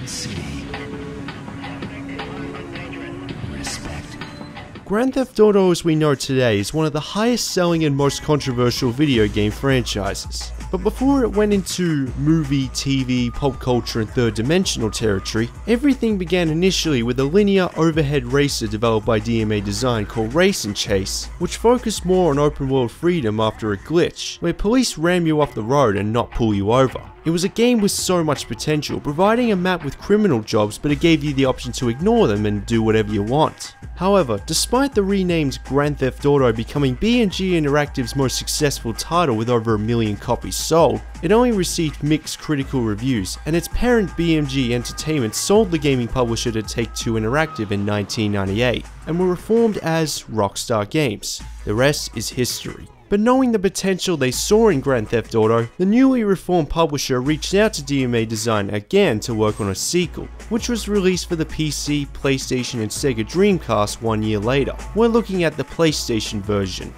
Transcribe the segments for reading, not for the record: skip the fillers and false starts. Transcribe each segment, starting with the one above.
City. Respect. Grand Theft Auto as we know today is one of the highest selling and most controversial video game franchises. But before it went into movie, TV, pop culture and third dimensional territory, everything began initially with a linear overhead racer developed by DMA Design called Race and Chase, which focused more on open world freedom after a glitch, where police ram you off the road and not pull you over. It was a game with so much potential, providing a map with criminal jobs, but it gave you the option to ignore them and do whatever you want. However, despite the renamed Grand Theft Auto becoming BMG Interactive's most successful title with over 1 million copies sold, it only received mixed critical reviews, and its parent BMG Entertainment sold the gaming publisher to Take-Two Interactive in 1998, and were reformed as Rockstar Games. The rest is history. But knowing the potential they saw in Grand Theft Auto, the newly reformed publisher reached out to DMA Design again to work on a sequel, which was released for the PC, PlayStation and Sega Dreamcast 1 year later. We're looking at the PlayStation version.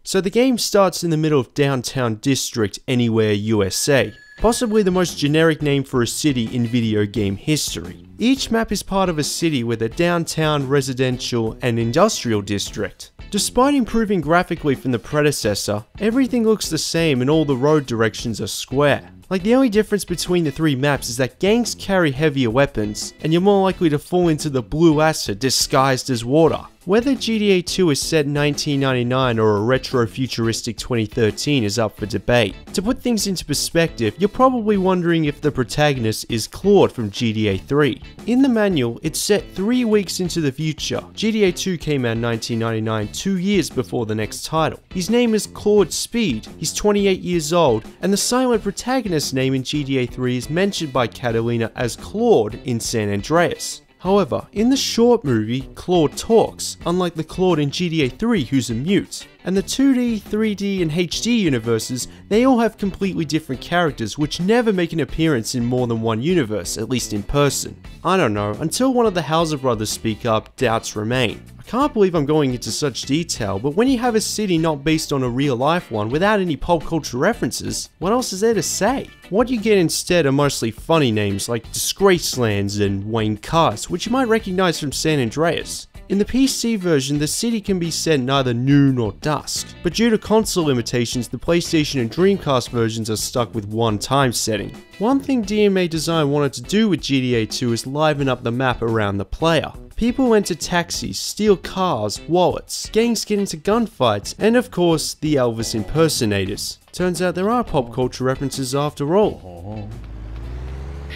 So the game starts in the middle of Downtown District Anywhere, USA. Possibly the most generic name for a city in video game history. Each map is part of a city with a downtown, residential, and industrial district. Despite improving graphically from the predecessor, everything looks the same and all the road directions are square. Like, the only difference between the three maps is that gangs carry heavier weapons, and you're more likely to fall into the blue acid disguised as water. Whether GTA 2 is set in 1999 or a retro-futuristic 2013 is up for debate. To put things into perspective, you're probably wondering if the protagonist is Claude from GTA 3. In the manual, it's set 3 weeks into the future. GTA 2 came out in 1999, 2 years before the next title. His name is Claude Speed, he's 28 years old, and the silent protagonist's name in GTA 3 is mentioned by Catalina as Claude in San Andreas. However, in the short movie, Claude talks, unlike the Claude in GTA 3 who's a mute. And the 2D, 3D and HD universes, they all have completely different characters which never make an appearance in more than one universe, at least in person. I don't know, until one of the Hauser brothers speak up, doubts remain. I can't believe I'm going into such detail, but when you have a city not based on a real life one without any pop culture references, what else is there to say? What you get instead are mostly funny names like Disgracelands and Wayne Cars, which you might recognize from San Andreas. In the PC version, the city can be set neither noon or dusk, but due to console limitations, the PlayStation and Dreamcast versions are stuck with one time setting. One thing DMA Design wanted to do with GTA 2 is liven up the map around the player. People enter taxis, steal cars, wallets, gangs get into gunfights, and of course, the Elvis impersonators. Turns out there are pop culture references after all.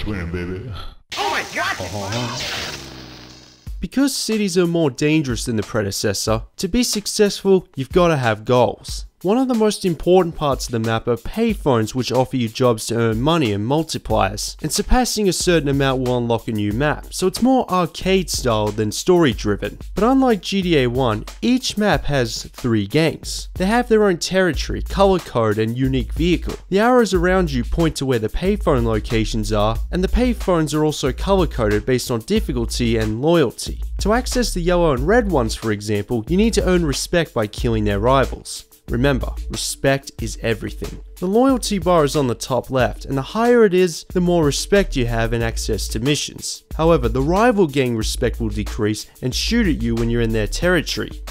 Swim, baby. Oh my god! Because cities are more dangerous than the predecessor, to be successful, you've got to have goals. One of the most important parts of the map are payphones, which offer you jobs to earn money and multipliers, and surpassing a certain amount will unlock a new map, so it's more arcade style than story driven. But unlike GTA 1, each map has 3 gangs. They have their own territory, color code and unique vehicle. The arrows around you point to where the payphone locations are, and the payphones are also color coded based on difficulty and loyalty. To access the yellow and red ones, for example, you need to earn respect by killing their rivals. Remember, respect is everything. The loyalty bar is on the top left, and the higher it is, the more respect you have and access to missions. However, the rival gang respect will decrease and shoot at you when you're in their territory.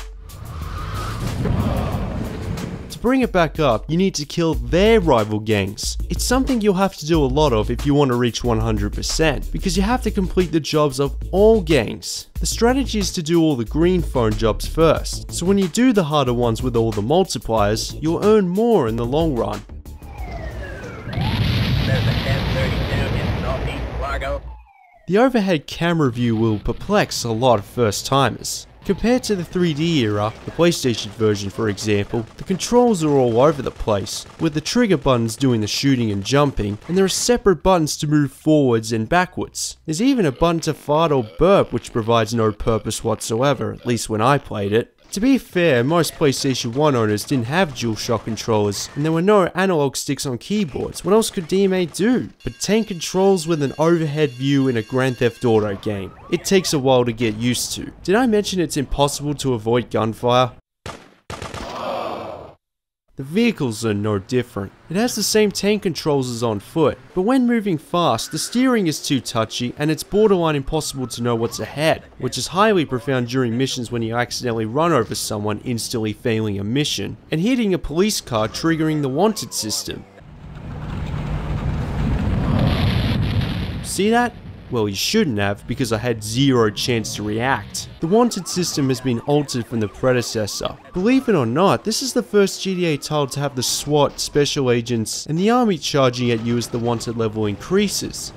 To bring it back up, you need to kill their rival gangs. It's something you'll have to do a lot of if you want to reach 100%, because you have to complete the jobs of all gangs. The strategy is to do all the green phone jobs first, so when you do the harder ones with all the multipliers, you'll earn more in the long run. There's a 1032 in Northeast Largo. The overhead camera view will perplex a lot of first timers. Compared to the 3D era, the PlayStation version for example, the controls are all over the place, with the trigger buttons doing the shooting and jumping, and there are separate buttons to move forwards and backwards. There's even a button to fart or burp which provides no purpose whatsoever, at least when I played it. To be fair, most PlayStation 1 owners didn't have DualShock controllers, and there were no analog sticks on keyboards. What else could DMA do? But 10 controls with an overhead view in a Grand Theft Auto game. It takes a while to get used to. Did I mention it's impossible to avoid gunfire? The vehicles are no different. It has the same tank controls as on foot, but when moving fast, the steering is too touchy and it's borderline impossible to know what's ahead, which is highly profound during missions when you accidentally run over someone, instantly failing a mission, and hitting a police car, triggering the wanted system. See that? Well, you shouldn't have, because I had zero chance to react. The wanted system has been altered from the predecessor. Believe it or not, this is the first GTA title to have the SWAT, special agents, and the army charging at you as the wanted level increases.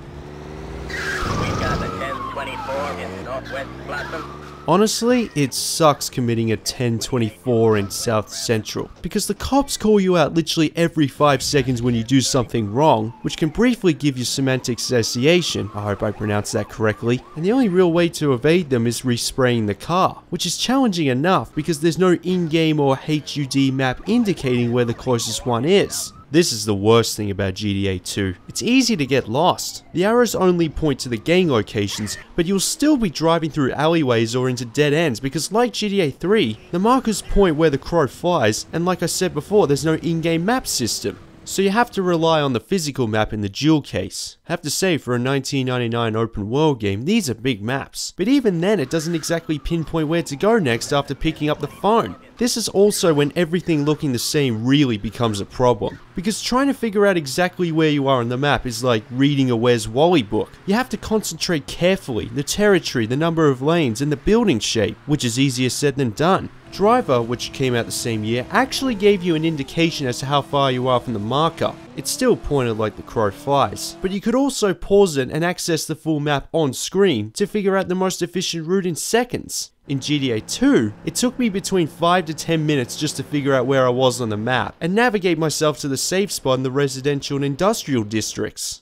We got the 1024 in Northwest Blossom. Honestly, it sucks committing a 1024 in South Central, because the cops call you out literally every 5 seconds when you do something wrong, which can briefly give you semantic association, I hope I pronounced that correctly, and the only real way to evade them is respraying the car, which is challenging enough because there's no in-game or HUD map indicating where the closest one is. This is the worst thing about GTA 2. It's easy to get lost. The arrows only point to the gang locations, but you'll still be driving through alleyways or into dead ends because like GTA 3, the markers point where the crow flies, and like I said before, there's no in-game map system. So you have to rely on the physical map in the jewel case. I have to say, for a 1999 open world game, these are big maps. But even then, it doesn't exactly pinpoint where to go next after picking up the phone. This is also when everything looking the same really becomes a problem. Because trying to figure out exactly where you are on the map is like reading a Where's Wally book. You have to concentrate carefully, the territory, the number of lanes, and the building shape, which is easier said than done. Driver, which came out the same year, actually gave you an indication as to how far you are from the marker. It still pointed like the crow flies, but you could also pause it and access the full map on screen to figure out the most efficient route in seconds. In GTA 2, it took me between 5 to 10 minutes just to figure out where I was on the map and navigate myself to the safe spot in the residential and industrial districts.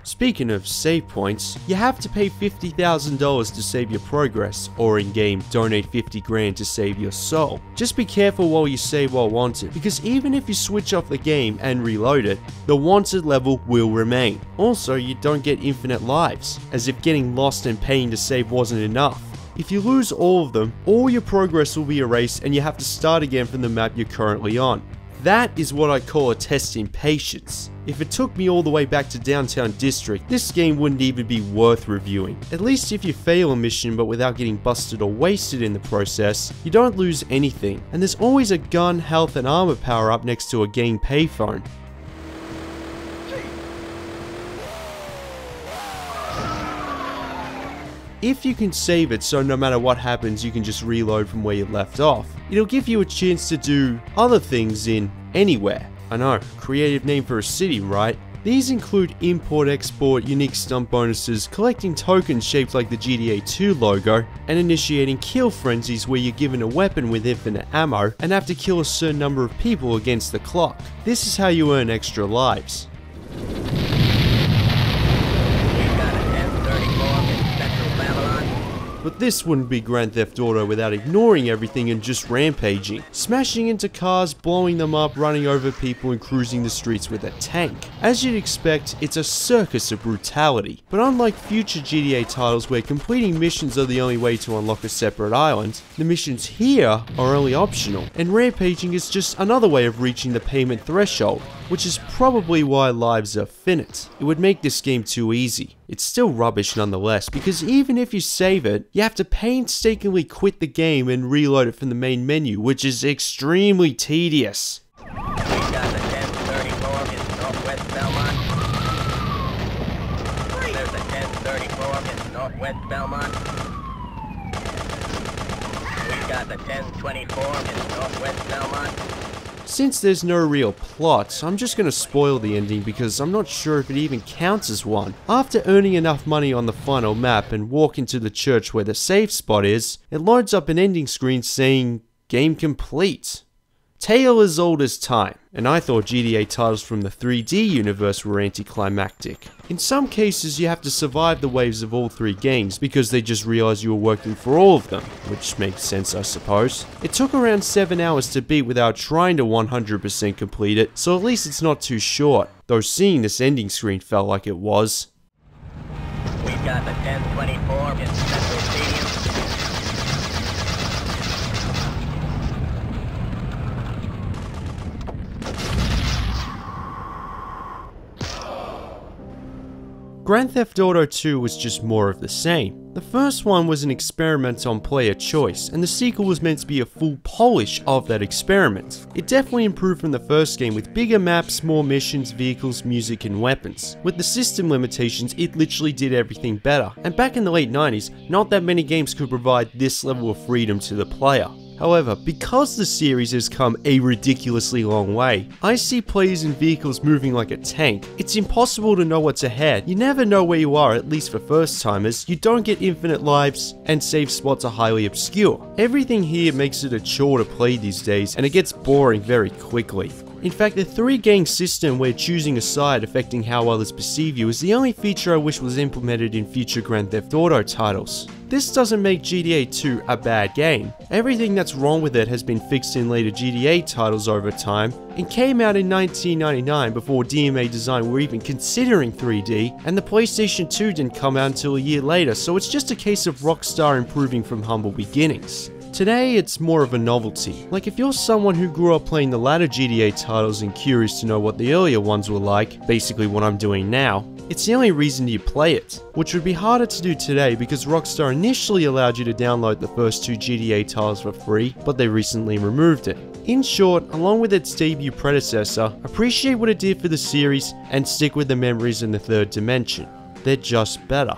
Speaking of save points, you have to pay $50,000 to save your progress, or in game, donate 50 grand to save your soul. Just be careful while you save while wanted, because even if you switch off the game and reload it, the wanted level will remain. Also, you don't get infinite lives, as if getting lost and paying to save wasn't enough. If you lose all of them, all your progress will be erased and you have to start again from the map you're currently on. That is what I call a test in patience. If it took me all the way back to Downtown District, this game wouldn't even be worth reviewing. At least if you fail a mission but without getting busted or wasted in the process, you don't lose anything, and there's always a gun, health and armor power up next to a game payphone. If you can save it so no matter what happens you can just reload from where you left off, it'll give you a chance to do other things in anywhere. I know, creative name for a city, right? These include import, export, unique stunt bonuses, collecting tokens shaped like the GTA 2 logo, and initiating kill frenzies where you're given a weapon with infinite ammo and have to kill a certain number of people against the clock. This is how you earn extra lives. But this wouldn't be Grand Theft Auto without ignoring everything and just rampaging. Smashing into cars, blowing them up, running over people and cruising the streets with a tank. As you'd expect, it's a circus of brutality. But unlike future GTA titles where completing missions are the only way to unlock a separate island, the missions here are only optional, and rampaging is just another way of reaching the payment threshold, which is probably why lives are finite. It would make this game too easy. It's still rubbish nonetheless, because even if you save it, you have to painstakingly quit the game and reload it from the main menu, which is extremely tedious. We got the 1034 in Northwest Belmont. There's a 1034 in Northwest Belmont. We got the 1024 in Northwest Belmont. Since there's no real plot, I'm just gonna spoil the ending because I'm not sure if it even counts as one. After earning enough money on the final map and walk into the church where the safe spot is, it loads up an ending screen saying, "Game complete." Tale as old as time, and I thought GTA titles from the 3D universe were anticlimactic. In some cases you have to survive the waves of all three games because they just realized you were working for all of them, which makes sense I suppose. It took around 7 hours to beat without trying to 100% complete it, so at least it's not too short, though seeing this ending screen felt like it was. We got the 1024 in Central Stadium. Grand Theft Auto 2 was just more of the same. The first one was an experiment on player choice, and the sequel was meant to be a full polish of that experiment. It definitely improved from the first game with bigger maps, more missions, vehicles, music, and weapons. With the system limitations, it literally did everything better, and back in the late 90s, not that many games could provide this level of freedom to the player. However, because the series has come a ridiculously long way, I see players and vehicles moving like a tank. It's impossible to know what's ahead. You never know where you are, at least for first timers. You don't get infinite lives, and save spots are highly obscure. Everything here makes it a chore to play these days, and it gets boring very quickly. In fact, the 3-gang system where choosing a side affecting how others perceive you is the only feature I wish was implemented in future Grand Theft Auto titles. This doesn't make GTA 2 a bad game. Everything that's wrong with it has been fixed in later GTA titles over time, and came out in 1999 before DMA Design were even considering 3D, and the PlayStation 2 didn't come out until a year later, so it's just a case of Rockstar improving from humble beginnings. Today, it's more of a novelty. Like if you're someone who grew up playing the latter GTA titles and curious to know what the earlier ones were like, basically what I'm doing now, it's the only reason you play it, which would be harder to do today because Rockstar initially allowed you to download the first 2 GTA titles for free, but they recently removed it. In short, along with its debut predecessor, appreciate what it did for the series and stick with the memories in the third dimension. They're just better.